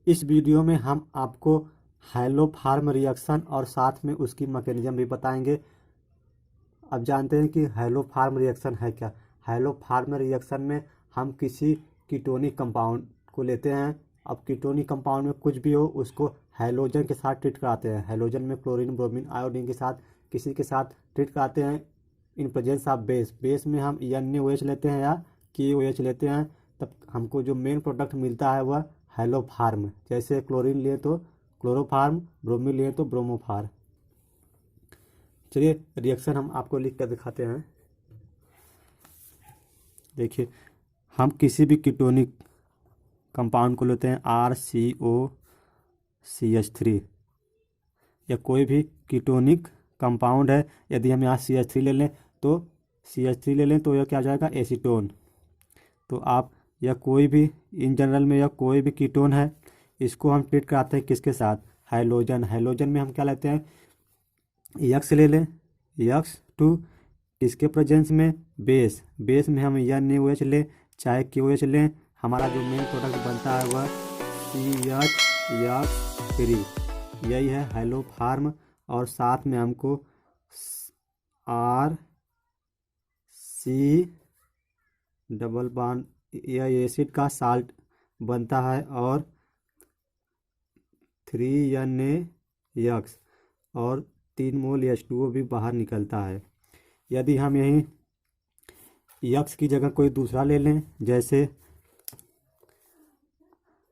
इस वीडियो में हम आपको हैलोफार्म रिएक्शन और साथ में उसकी मैकेनिज्म भी बताएंगे। अब जानते हैं कि हैलोफार्म रिएक्शन है क्या। हैलोफार्म रिएक्शन में हम किसी कीटोनिक कंपाउंड को लेते हैं। अब कीटोनिक कंपाउंड में कुछ भी हो उसको हैलोजन के साथ ट्रीट कराते हैं। हैलोजन में क्लोरीन, ब्रोमीन, आयोडीन के साथ किसी के साथ ट्रीट कराते हैं in presence of base. Base में हम NaOH लेते हैं या KOH लेते हैं, तब हमको जो मेन प्रोडक्ट मिलता है वह हैलोफार्म। जैसे क्लोरीन लिए तो क्लोरोफार्म, ब्रोमीन लिए तो ब्रोमोफार्म। चलिए रिएक्शन हम आपको लिख कर दिखाते हैं। देखिए, हम किसी भी कीटोनिक कंपाउंड को लेते हैं RCOCH3 या कोई भी कीटोनिक कंपाउंड है। यदि हम यहाँ CH3 ले लें तो यह क्या हो जाएगा, एसीटोन। तो आप या कोई भी इन जनरल में या कोई भी कीटोन है, इसको हम ट्रीट कराते हैं किसके साथ, हैलोजन। हैलोजन में हम क्या लेते हैं, यक्स ले लें, यक्स 2। इसके प्रेजेंस में बेस में हम NaOH लें चाहे KOH लें, हमारा जो मेन प्रोडक्ट बनता है वह CH3। यही है हैलोफार्म। और साथ में हमको RC डबल बॉन्ड, यह एसिड का साल्ट बनता है, और 3NaX और 3 मोल H2O भी बाहर निकलता है। यदि हम यहीं यक्स की जगह कोई दूसरा ले लें, जैसे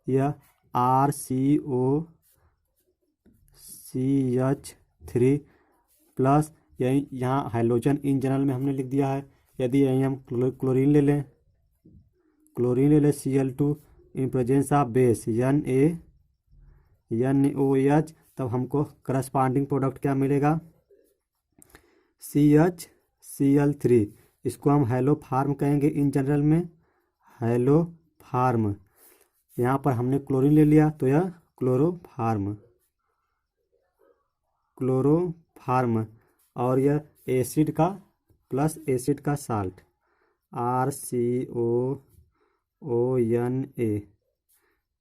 यह RCOCH3 प्लस, यहीं यहाँ हैलोजन इन जनरल में हमने लिख दिया है। यदि यहीं हम क्लोरीन ले लें Cl2 in presence of base NaOH, तब हमको करस्पॉन्डिंग प्रोडक्ट क्या मिलेगा, CHCl3। इसको हम हैलोफार्म कहेंगे इन जनरल में, हैलोफार्म। यहाँ पर हमने क्लोरीन ले लिया तो यह क्लोरोफार्म। और यह एसिड का प्लस एसिड का salt RCOONA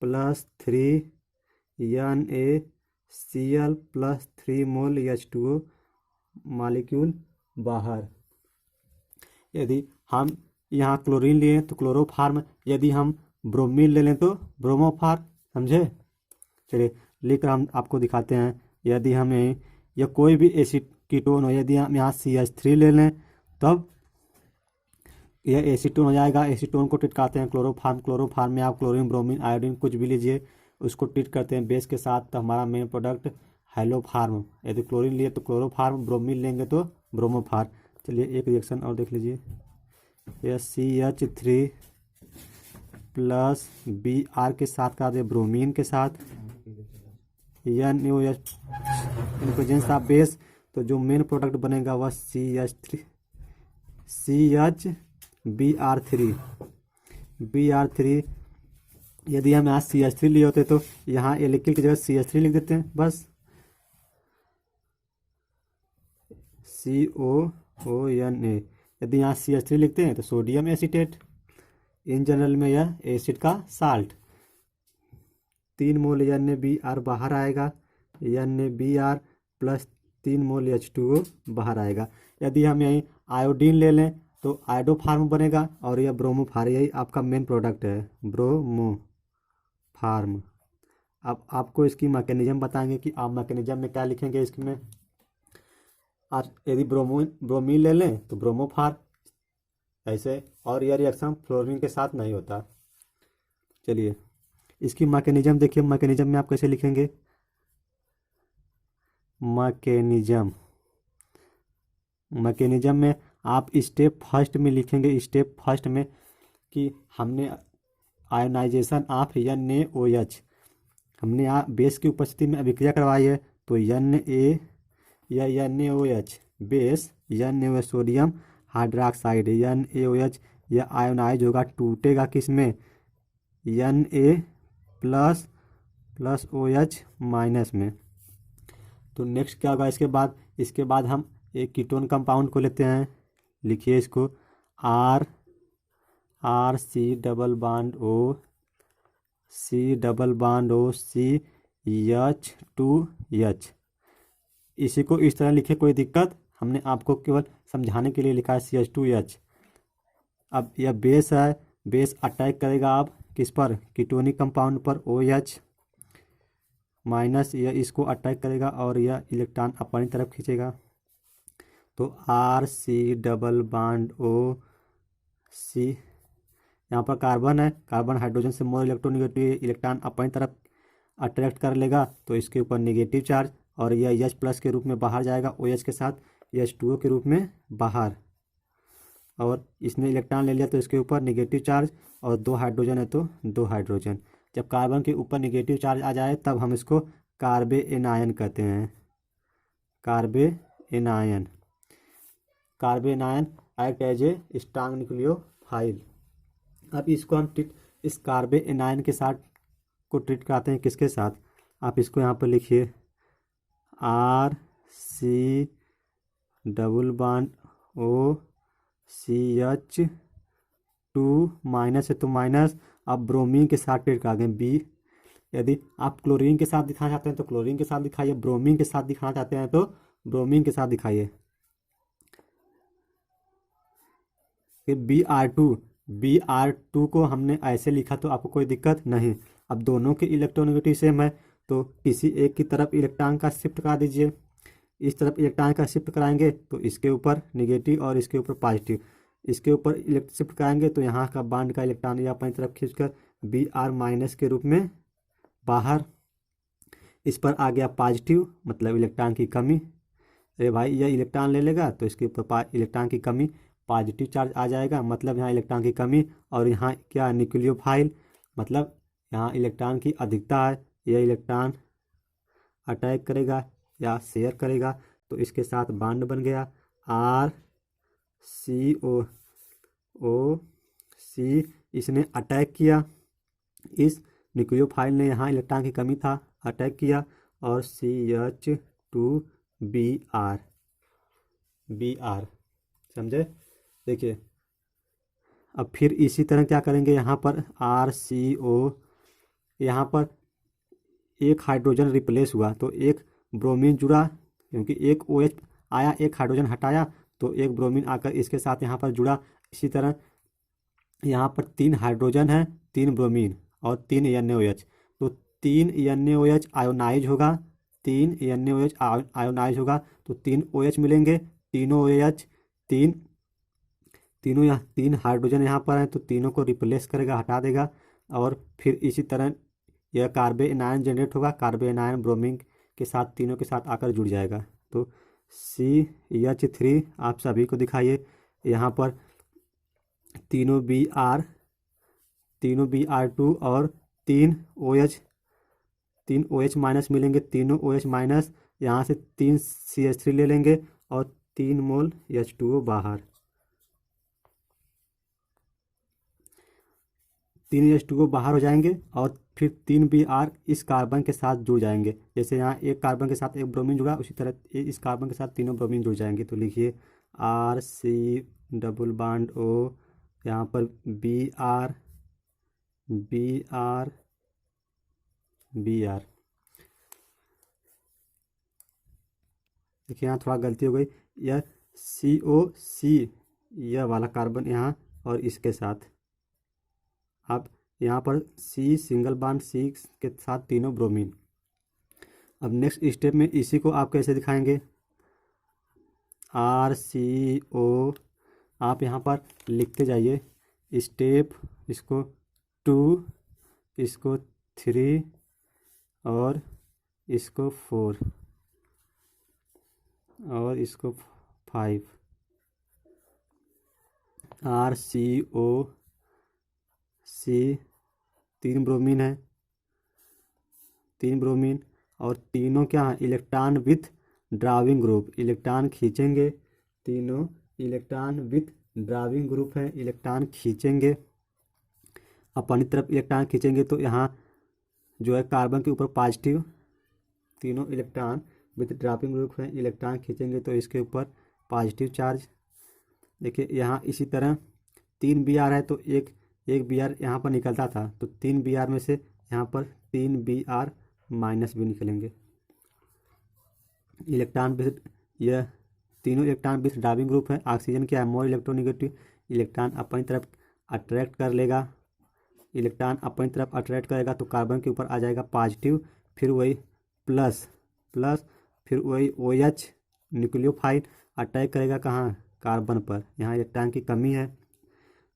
plus 3NaCl plus 3 मोल H2O मॉलिक्यूल बाहर। यदि हम यहाँ क्लोरीन लें तो क्लोरोफार्म, यदि हम ब्रोमीन ले लें तो ब्रोमोफार्म। समझे। चलिए लिख कर हम आपको दिखाते हैं। यदि हम या कोई भी एसिड कीटोन हो, यदि हम यहाँ CH3 ले लें तब यह एसीटोन हो जाएगा। एसीटोन को ट्रीट करते हैं क्लोरोफार्म में आप क्लोरीन, ब्रोमीन, आयोडीन कुछ भी लीजिए, उसको ट्रीट करते हैं बेस के साथ, तो हमारा मेन प्रोडक्ट हैलोफार्म। यदि क्लोरीन लिए तो क्लोरोफार्म, ब्रोमीन लेंगे तो ब्रोमोफार्म। चलिए एक रिएक्शन और देख लीजिए। यह CH3 प्लस Br के साथ का दे ब्रोमीन के साथ NaOH in presence of base, तो जो मेन प्रोडक्ट बनेगा वह CHBr3। यदि हम यहाँ CH3 लिए होते तो यहाँ एल्किल की जगह CH3 लिख देते हैं, बस COONA। यदि यहाँ CH3 लिखते हैं तो सोडियम एसीटेट। इन जनरल में यह एसिड का साल्ट। 3 मोल NaBr बाहर आएगा, NaBr प्लस 3 मोल H2O बाहर आएगा। यदि हम यहीं आयोडीन ले लें तो आयोडोफार्म बनेगा, और यह ब्रोमोफार्म, यही आपका मेन प्रोडक्ट है, ब्रोमोफार्म। अब आपको इसकी मैकेनिज्म बताएंगे कि आप मैकेनिज्म में क्या लिखेंगे इसमें। आप यदि ब्रोमीन ले लें तो ब्रोमोफार्म ऐसे, और यह रिएक्शन फ्लोरीन के साथ नहीं होता। चलिए इसकी मैकेनिज्म देखिए। मैकेनिज्म में आप कैसे लिखेंगे, मैकेनिज्म में आप स्टेप फर्स्ट में लिखेंगे, स्टेप फर्स्ट में कि हमने आयोनाइजेशन ऑफ NaOH, हमने यहाँ बेस की उपस्थिति में अभिक्रिया करवाई है, तो Na या NaOH base, NaOH sodium hydroxide, NaOH यह आयोनाइज होगा, टूटेगा किस में, Na प्लस OH माइनस में। तो नेक्स्ट क्या होगा इसके बाद हम एक कीटोन कंपाउंड को लेते हैं। लिखिए इसको RC double bond O C double bond O C H2H। इसी को इस तरह लिखे, कोई दिक्कत? हमने आपको केवल समझाने के लिए लिखा है CH2H। अब यह बेस है, बेस अटैक करेगा अब किस पर? कीटोनिक कंपाउंड पर OH माइनस, यह इसको अटैक करेगा और यह इलेक्ट्रॉन अपनी तरफ खींचेगा। तो RC double bond O C, यहाँ पर कार्बन है, कार्बन हाइड्रोजन से मोर इलेक्ट्रोनेगेटिव, इलेक्ट्रॉन अपनी तरफ अट्रैक्ट कर लेगा तो इसके ऊपर नेगेटिव चार्ज, और यह H+ के रूप में बाहर जाएगा OH के साथ, H2O के रूप में बाहर, और इसने इलेक्ट्रॉन ले लिया तो इसके ऊपर नेगेटिव चार्ज, और 2 हाइड्रोजन है तो 2 हाइड्रोजन। जब कार्बन के ऊपर नेगेटिव चार्ज आ जाए तब हम इसको कार्बेनायन कहते हैं, carbanion. Carbanion act as a strong nucleophile. अब इसको हम इस कार्बेनायन के साथ को ट्रीट कराते हैं, किसके साथ? आप इसको यहाँ पर लिखिए, RC double bond O CH2 minus है तो माइनस। अब ब्रोमीन के साथ ट्रीट करा दें B। यदि आप क्लोरीन के साथ दिखाना चाहते हैं तो क्लोरीन के साथ दिखाइए, ब्रोमीन के साथ दिखाना चाहते हैं तो ब्रोमीन के साथ दिखाइए। Br2 को हमने ऐसे लिखा तो आपको कोई दिक्कत नहीं। अब दोनों के इलेक्ट्रोनेगेटिव सेम है तो किसी एक की तरफ इलेक्ट्रॉन का शिफ्ट करा दीजिए। इस तरफ इलेक्ट्रॉन का शिफ्ट कराएंगे तो इसके ऊपर नेगेटिव और इसके ऊपर पॉजिटिव, इसके ऊपर शिफ्ट कराएंगे तो यहाँ का बॉन्ड का इलेक्ट्रॉन या अपनी तरफ खींचकर Br माइनस के रूप में बाहर। इस पर आ गया पॉजिटिव, मतलब इलेक्ट्रॉन की कमी। अरे भाई, यह इलेक्ट्रॉन ले लेगा तो इसके ऊपर इलेक्ट्रॉन की कमी, पॉजिटिव चार्ज आ जाएगा, मतलब यहाँ इलेक्ट्रॉन की कमी। और यहाँ क्या? न्यूक्लियोफाइल, मतलब यहाँ इलेक्ट्रॉन की अधिकता है, यह इलेक्ट्रॉन अटैक करेगा या शेयर करेगा तो इसके साथ बॉन्ड बन गया RCOC। इसने अटैक किया, इस न्यूक्लियोफाइल ने, यहाँ इलेक्ट्रॉन की कमी था, अटैक किया, और CH2Br, समझे? देखिए अब फिर इसी तरह क्या करेंगे, यहाँ पर RCO, यहाँ पर एक हाइड्रोजन रिप्लेस हुआ तो एक ब्रोमीन जुड़ा, क्योंकि एक OH आया, एक हाइड्रोजन हटाया तो एक ब्रोमीन आकर इसके साथ यहाँ पर जुड़ा। इसी तरह यहाँ पर 3 हाइड्रोजन है, 3 ब्रोमीन और 3 NaOH, तो 3 NaOH आयोनाइज होगा, 3 NaOH आयोनाइज होगा तो 3 OH मिलेंगे, तीनों OH, तीनों यहाँ 3 हाइड्रोजन यहाँ पर हैं तो तीनों को रिप्लेस करेगा, हटा देगा, और फिर इसी तरह यह कार्बेनायन जनरेट होगा, कार्बेनायन ब्रोमीन के साथ, तीनों के साथ आकर जुड़ जाएगा। तो CH3 आप सभी को दिखाइए, यहाँ पर तीनों Br2 और 3 OH माइनस मिलेंगे, तीनों OH माइनस, यहाँ से 3 CH3 ले लेंगे और 3 मोल H2O बाहर, 3 H2O बाहर हो जाएंगे, और फिर 3 Br इस कार्बन के साथ जुड़ जाएंगे। जैसे यहाँ एक कार्बन के साथ एक ब्रोमीन जुड़ा, उसी तरह इस कार्बन के साथ तीनों ब्रोमीन जुड़ जाएंगे। तो लिखिए RC डबल बॉन्ड O, यहाँ पर Br, देखिए यहाँ थोड़ा गलती हो गई, यह COC, यह वाला कार्बन यहाँ और इसके साथ, अब यहाँ पर C सिंगल बॉन्ड C के साथ तीनों ब्रोमीन। अब नेक्स्ट स्टेप में इसी को आप कैसे दिखाएंगे? RCO, आप यहाँ पर लिखते जाइए स्टेप, इसको 2, इसको 3 और इसको 4 और इसको 5। RCOC 3 ब्रोमीन है, 3 ब्रोमीन, और तीनों क्या है? Electron withdrawing group, electron खींचेंगे, तीनों इलेक्ट्रॉन विथ ड्राविंग ग्रुप है, इलेक्ट्रॉन खींचेंगे, अपनी तरफ इलेक्ट्रॉन खींचेंगे तो यहाँ जो है कार्बन के ऊपर पॉजिटिव, तीनों इलेक्ट्रॉन विथ ड्राविंग ग्रुप है, इलेक्ट्रॉन खींचेंगे तो इसके ऊपर पॉजिटिव चार्ज। देखिए यहाँ इसी तरह 3 Br है तो एक Br यहाँ पर निकलता था, तो 3 Br में से यहाँ पर 3Br माइनस भी निकलेंगे। इलेक्ट्रॉन बेस्ड, यह तीनों इलेक्ट्रॉन बेस्ड डार्विन ग्रुप है। ऑक्सीजन क्या है, मोर इलेक्ट्रोनेगेटिव, इलेक्ट्रॉन अपनी तरफ अट्रैक्ट कर लेगा, इलेक्ट्रॉन अपनी तरफ अट्रैक्ट करेगा तो कार्बन के ऊपर आ जाएगा पॉजिटिव, फिर वही प्लस प्लस, फिर वही OH न्यूक्लियोफाइल अटैक करेगा कहाँ, कार्बन पर। यहाँ इलेक्ट्रॉन की कमी है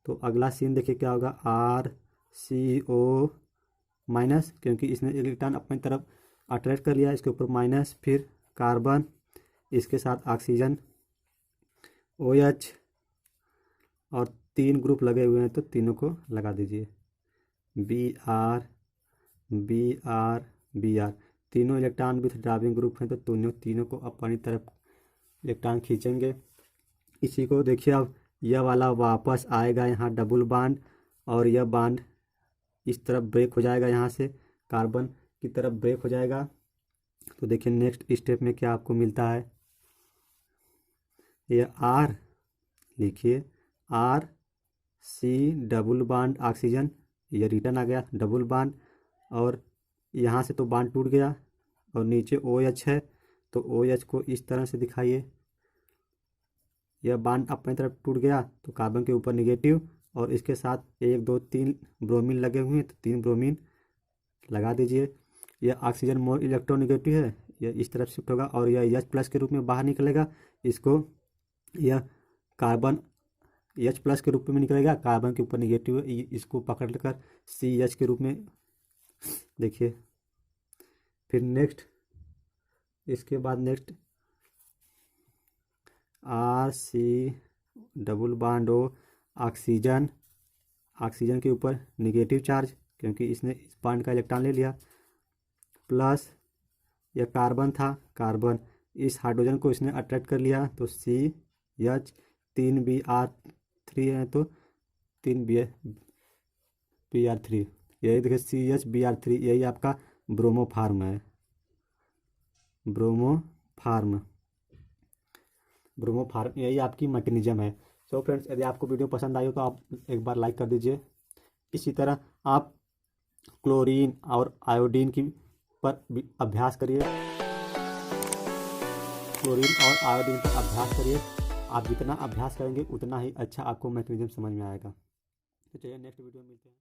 तो अगला सीन देखिए क्या होगा, RCO माइनस, क्योंकि इसने इलेक्ट्रॉन अपनी तरफ अट्रैक्ट कर लिया, इसके ऊपर माइनस, फिर कार्बन, इसके साथ ऑक्सीजन OH, और 3 ग्रुप लगे हुए हैं तो तीनों को लगा दीजिए, Br Br Br। तीनों इलेक्ट्रॉन विथ ड्राइविंग ग्रुप हैं तो तीनों को अपनी तरफ इलेक्ट्रॉन खींचेंगे। इसी को देखिए अब यह वाला वापस आएगा यहाँ डबल बॉन्ड, और यह बॉन्ड इस तरफ ब्रेक हो जाएगा, यहाँ से कार्बन की तरफ ब्रेक हो जाएगा। तो देखिए नेक्स्ट स्टेप में क्या आपको मिलता है, यह R लिखिए, RC डबल बॉन्ड ऑक्सीजन, यह रिटर्न आ गया डबल बॉन्ड, और यहाँ से तो बॉन्ड टूट गया और नीचे OH है तो OH को इस तरह से दिखाइए, यह बॉन्ड अपनी तरफ टूट गया तो कार्बन के ऊपर निगेटिव, और इसके साथ 1 2 3 ब्रोमीन लगे हुए हैं तो 3 ब्रोमीन लगा दीजिए। यह ऑक्सीजन मोर इलेक्ट्रोनेगेटिव है, यह इस तरफ शिफ्ट होगा और यह H+ के रूप में बाहर निकलेगा, इसको यह कार्बन H+ के रूप में निकलेगा, कार्बन के ऊपर निगेटिव है, इसको पकड़ कर CH के रूप में देखिए। फिर नेक्स्ट, इसके बाद next RC double bond O oxygen, oxygen के ऊपर निगेटिव चार्ज क्योंकि इसने इस बॉन्ड का इलेक्ट्रॉन ले लिया, प्लस यह कार्बन था, कार्बन इस हाइड्रोजन को इसने अट्रैक्ट कर लिया तो CH, 3Br3 है तो 3Br3, यही देखिए CH Br3, यही आपका ब्रोमोफार्म है, ब्रोमोफार्म यही आपकी मैकेनिज्म है। सो फ्रेंड्स, यदि आपको वीडियो पसंद आई हो तो आप एक बार लाइक कर दीजिए। इसी तरह आप क्लोरीन और आयोडीन की पर भी अभ्यास करिए, क्लोरीन और आयोडीन पर अभ्यास करिए। आप जितना अभ्यास करेंगे उतना ही अच्छा आपको मैकेनिज्म समझ में आएगा। तो चलिए नेक्स्ट वीडियो में मिलते हैं।